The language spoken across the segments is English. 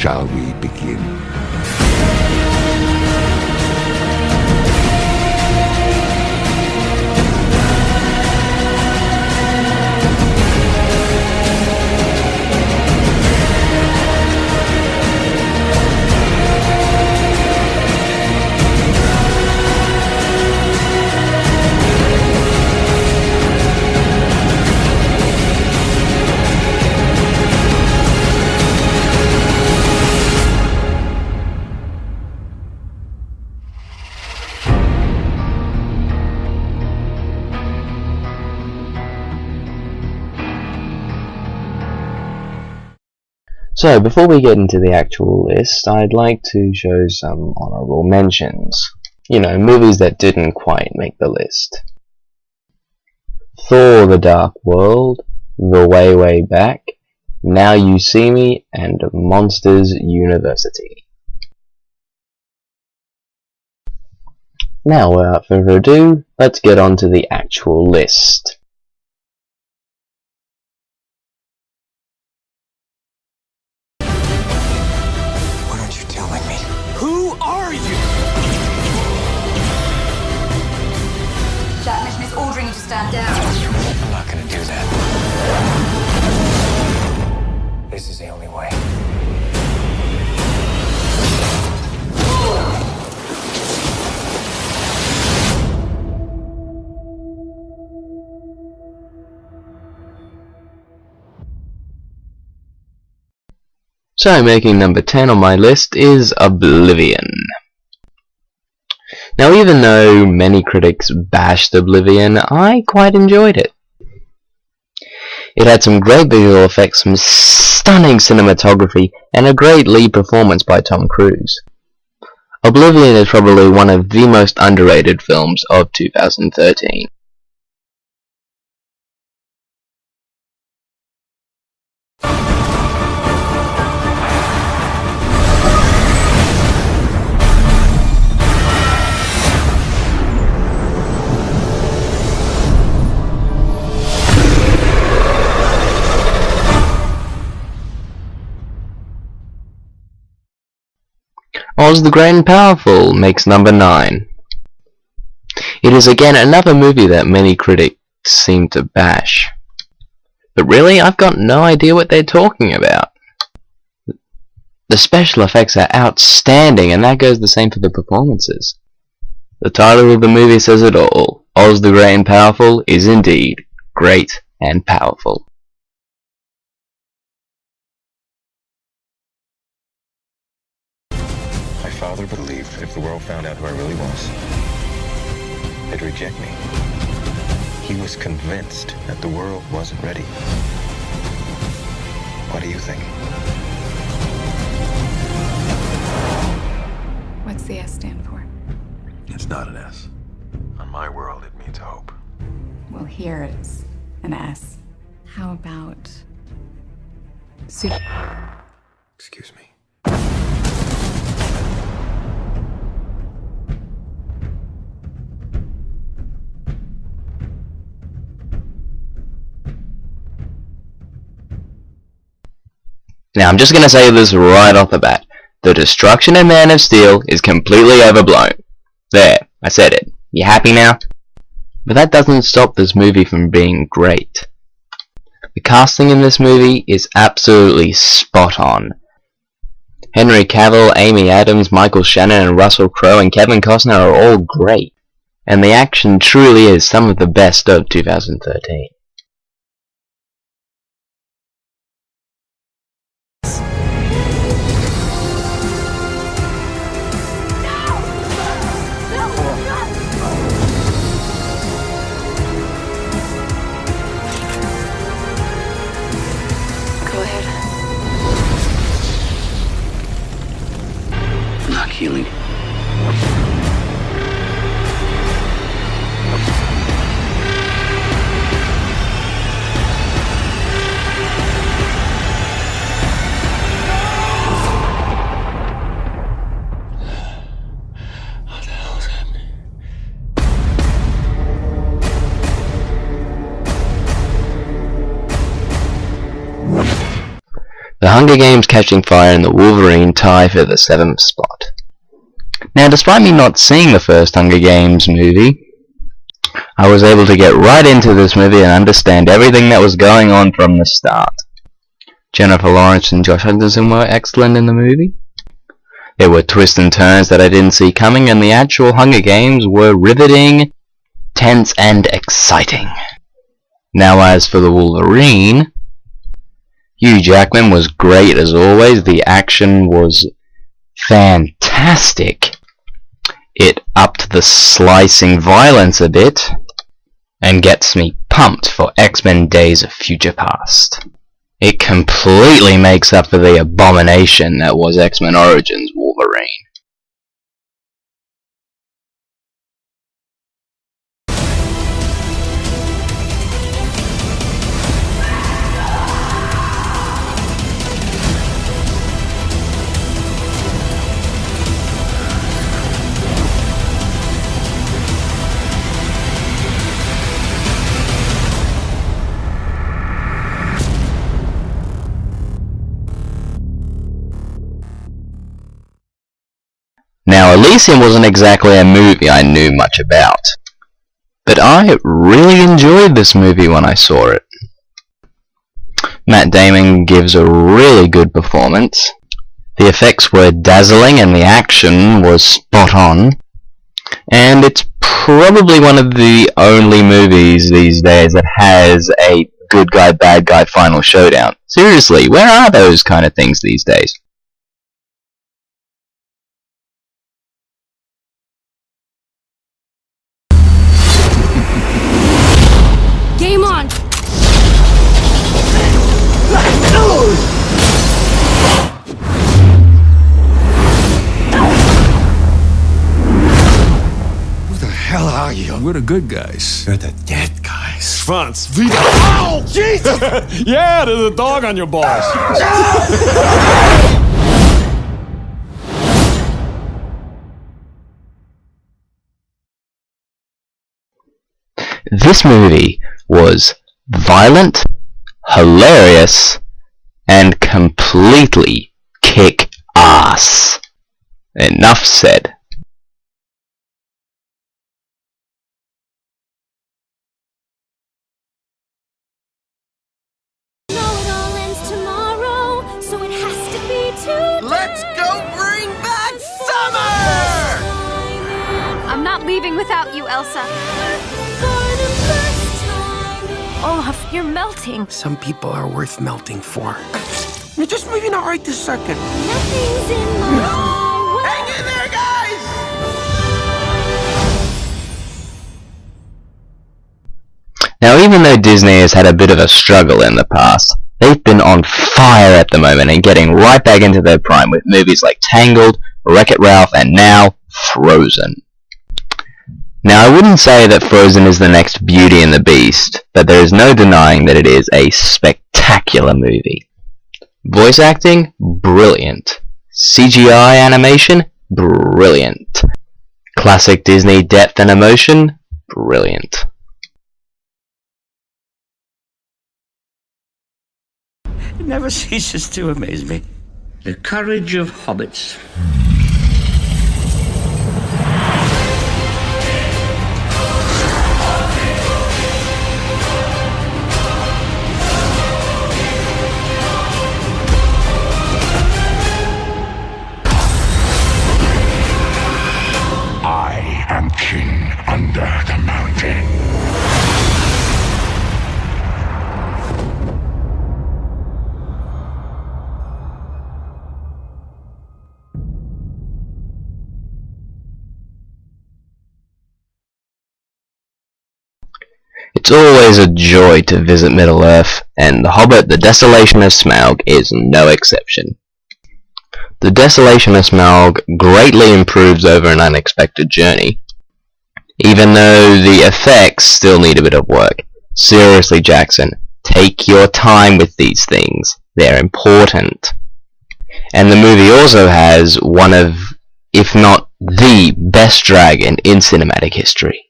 Shall we begin? So, before we get into the actual list, I'd like to show some honourable mentions. You know, movies that didn't quite make the list. Thor: The Dark World, The Way, Way Back, Now You See Me, and Monsters University. Now, without further ado, let's get on to the actual list. Who are you? That mission is ordering you to stand down. I'm not gonna do that. This is the only way. So, making number 10 on my list is Oblivion. Now, even though many critics bashed Oblivion, I quite enjoyed it. It had some great visual effects, some stunning cinematography, and a great lead performance by Tom Cruise. Oblivion is probably one of the most underrated films of 2013. Oz the Great and Powerful makes number 9. It is again another movie that many critics seem to bash. But really, I've got no idea what they're talking about. The special effects are outstanding, and that goes the same for the performances. The title of the movie says it all. Oz the Great and Powerful is indeed great and powerful. My father believed that if the world found out who I really was, they'd reject me. He was convinced that the world wasn't ready. What do you think? What's the S stand for? It's not an S. On my world, it means hope. Well, here it's an S. How about... Excuse me. Now, I'm just going to say this right off the bat. The destruction in Man of Steel is completely overblown. There, I said it. You happy now? But that doesn't stop this movie from being great. The casting in this movie is absolutely spot on. Henry Cavill, Amy Adams, Michael Shannon, and Russell Crowe and Kevin Costner are all great. And the action truly is some of the best of 2013. Not healing. The Hunger Games Catching Fire and the Wolverine tie for the 7th spot. Now, despite me not seeing the first Hunger Games movie, I was able to get right into this movie and understand everything that was going on from the start. Jennifer Lawrence and Josh Hutcherson were excellent in the movie. There were twists and turns that I didn't see coming, and the actual Hunger Games were riveting, tense, and exciting. Now, as for the Wolverine, Hugh Jackman was great as always. The action was fantastic. It upped the slicing violence a bit, and gets me pumped for X-Men Days of Future Past. It completely makes up for the abomination that was X-Men Origins Wolverine. Now, Elysium wasn't exactly a movie I knew much about, but I really enjoyed this movie when I saw it. Matt Damon gives a really good performance. The effects were dazzling and the action was spot on. And it's probably one of the only movies these days that has a good guy, bad guy final showdown. Seriously, where are those kind of things these days? Game on! Who the hell are you? We're the good guys. You're the dead guys. Franz, wieder. Ow! Jesus! Yeah, there's a dog on your balls. This movie was violent, hilarious, and completely kick-ass. Enough said. No, it all ends tomorrow, so it has to be today. Let's go bring back summer! I'm not leaving without you, Elsa. Olaf, you're melting. Some people are worth melting for. You're just maybe not right this second. Nothing's in my way. Hang in there, guys! Now, even though Disney has had a bit of a struggle in the past, they've been on fire at the moment and getting right back into their prime with movies like Tangled, Wreck-It Ralph, and now Frozen. Now, I wouldn't say that Frozen is the next Beauty and the Beast, but there is no denying that it is a spectacular movie. Voice acting? Brilliant. CGI animation? Brilliant. Classic Disney depth and emotion? Brilliant. It never ceases to amaze me. The courage of hobbits. I am king under the mountain. It's always a joy to visit Middle-earth, and The Hobbit: The Desolation of Smaug is no exception. The Desolation of Smaug greatly improves over an unexpected journey, even though the effects still need a bit of work. Seriously, Jackson, take your time with these things. They're important. And the movie also has one of, if not the best dragon in cinematic history.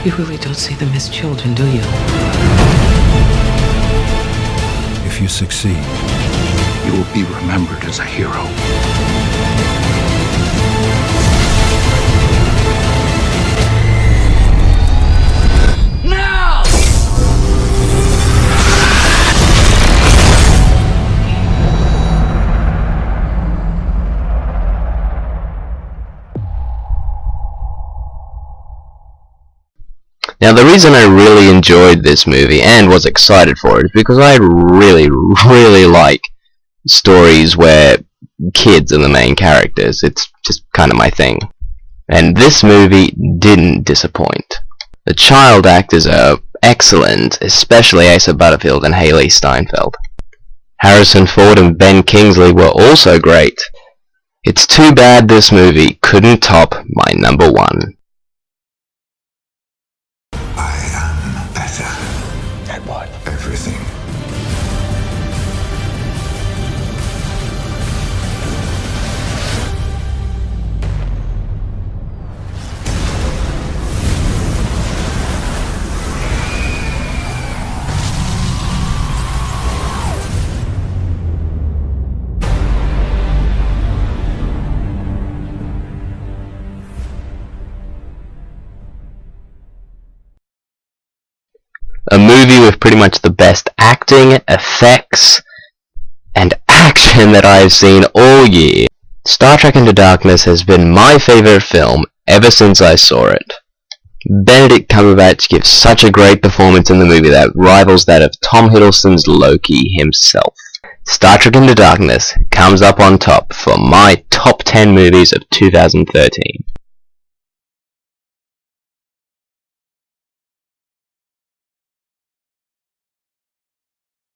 You really don't see them as children, do you? If you succeed, You will be remembered as a hero. Now! Now the reason I really enjoyed this movie and was excited for it is because I really like stories where kids are the main characters. It's just kind of my thing. And this movie didn't disappoint. The child actors are excellent, especially Asa Butterfield and Haley Steinfeld. Harrison Ford and Ben Kingsley were also great. It's too bad this movie couldn't top my number one. I am better At what? everything. A movie with pretty much the best acting, effects, and action that I have seen all year. Star Trek Into Darkness has been my favorite film ever since I saw it. Benedict Cumberbatch gives such a great performance in the movie that rivals that of Tom Hiddleston's Loki himself. Star Trek Into Darkness comes up on top for my top 10 movies of 2013.